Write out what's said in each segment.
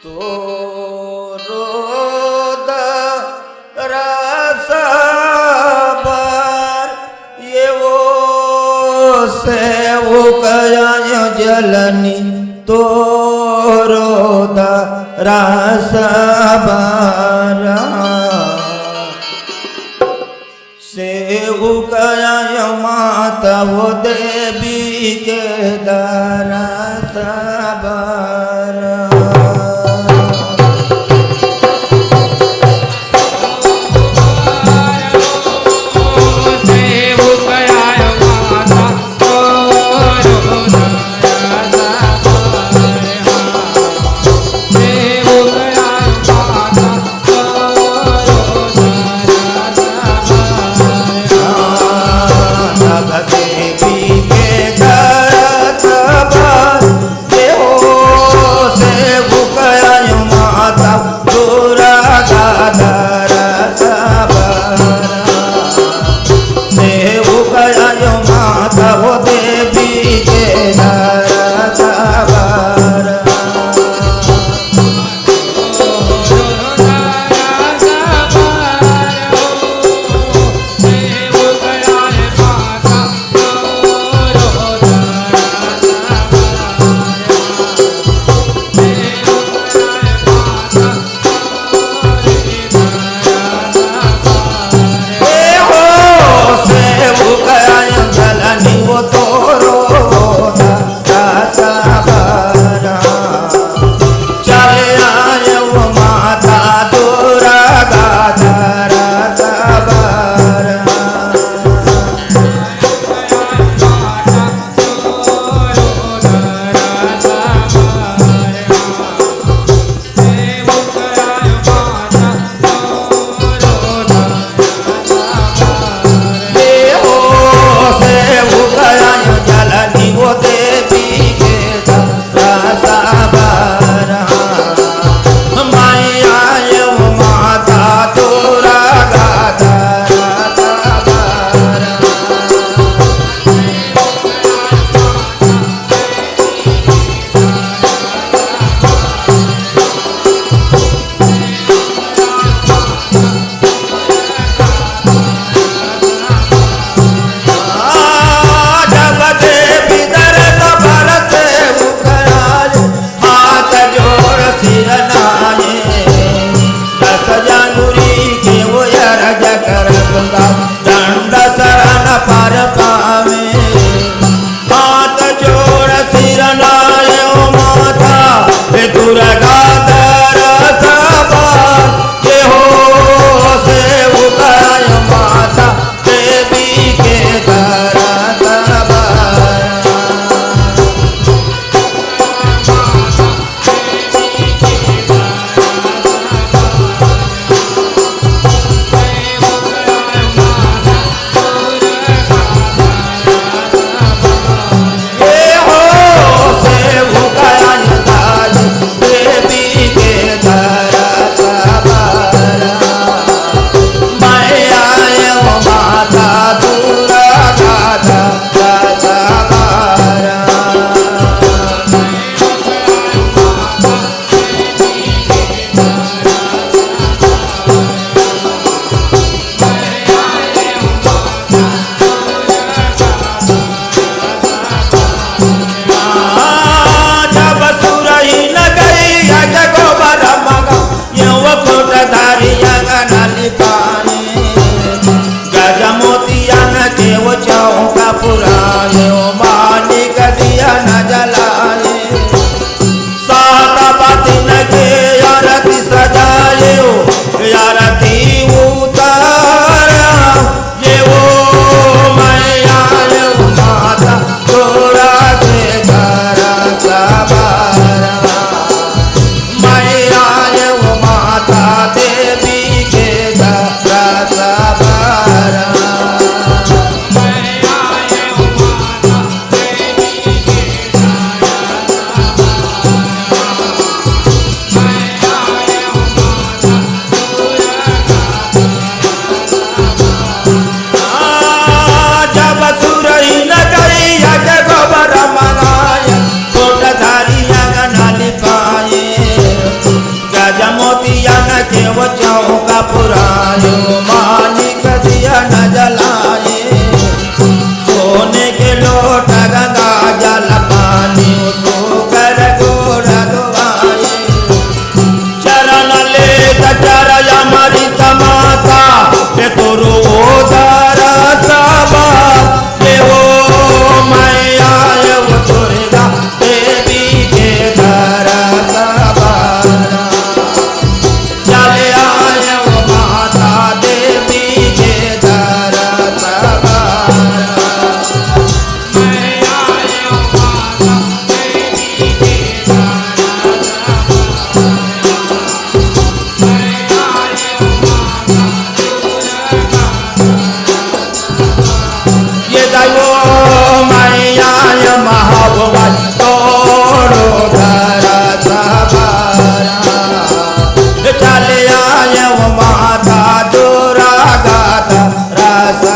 तोरो दरसबर एवो सेवकय जलनी तोरो दरसबर सेवकय माता वो देवी के दरसबर देवी के दरसबर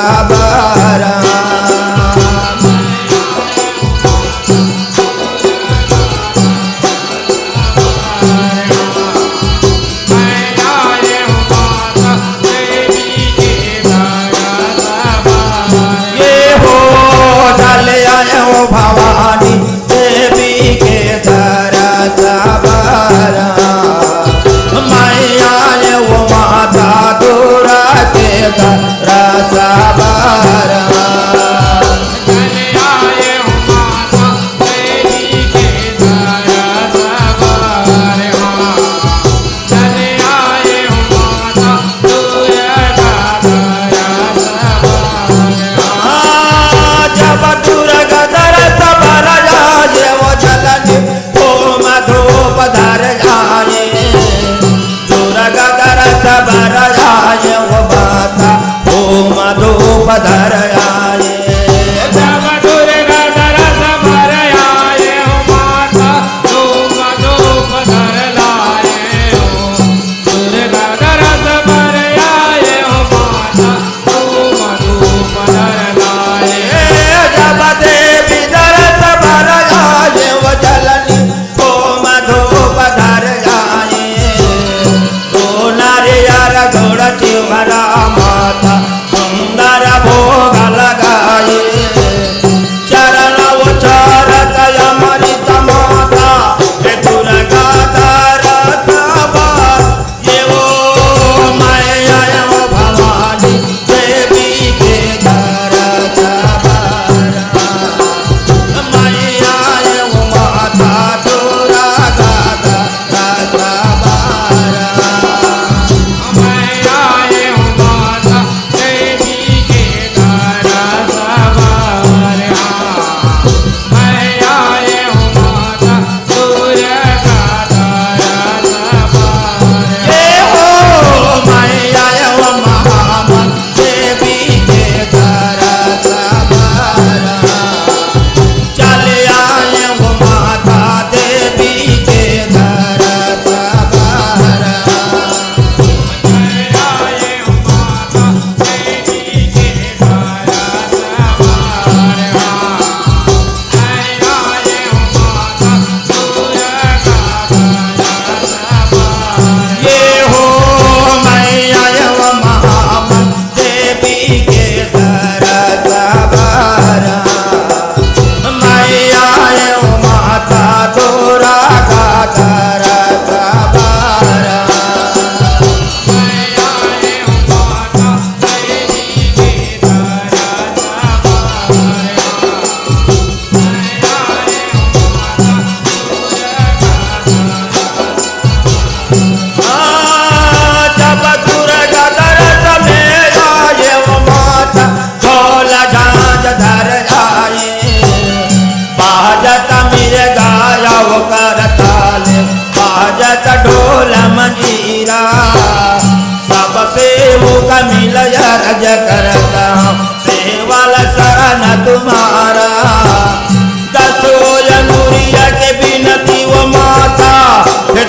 साबारा भवानी देवी के दरस बारा मैया वो माता दुर्गा के दरस बारा पधर आए जब दुर्गा दरस भर आए हो माता तुम धूप धर लाए हो दुर्गा दरस भर आए हो माता तुम धूप धर लाए जब देवी दरस भर आए वो जलनी को मधुप धर आए तो नारियल घोड़ा चिवरा माता सुंदर भोग लगाए चरण उचारत अमृत माता दुर्गा दरस बार ये वो मैया वो भवानी देवी के दरस बारा मैया वो माता दुर्गा दरस बारा ढोल मंजीरा सबसे मुका मिल रज करता सेवल शरण तुम्हारा दसो जनूरिया के बिनती वो माता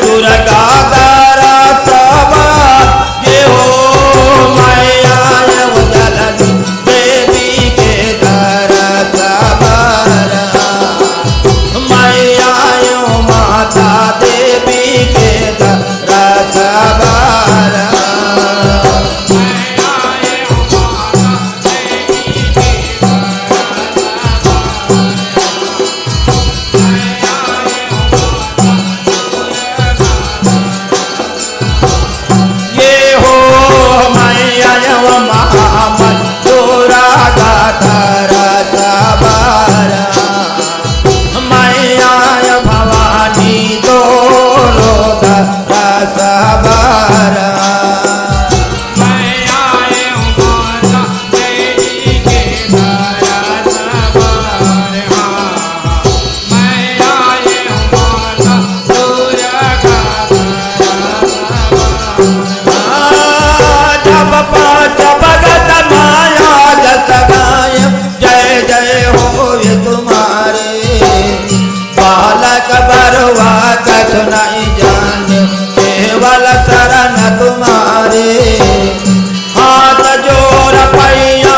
दुर्गा दरस बार ये हो मैया वो जलनी देवी के दरस बारा मैया वो माता देवी के दरस बारा नहीं जाने केवल शरण तुम्हारे हाथ जोड़ पैया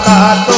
का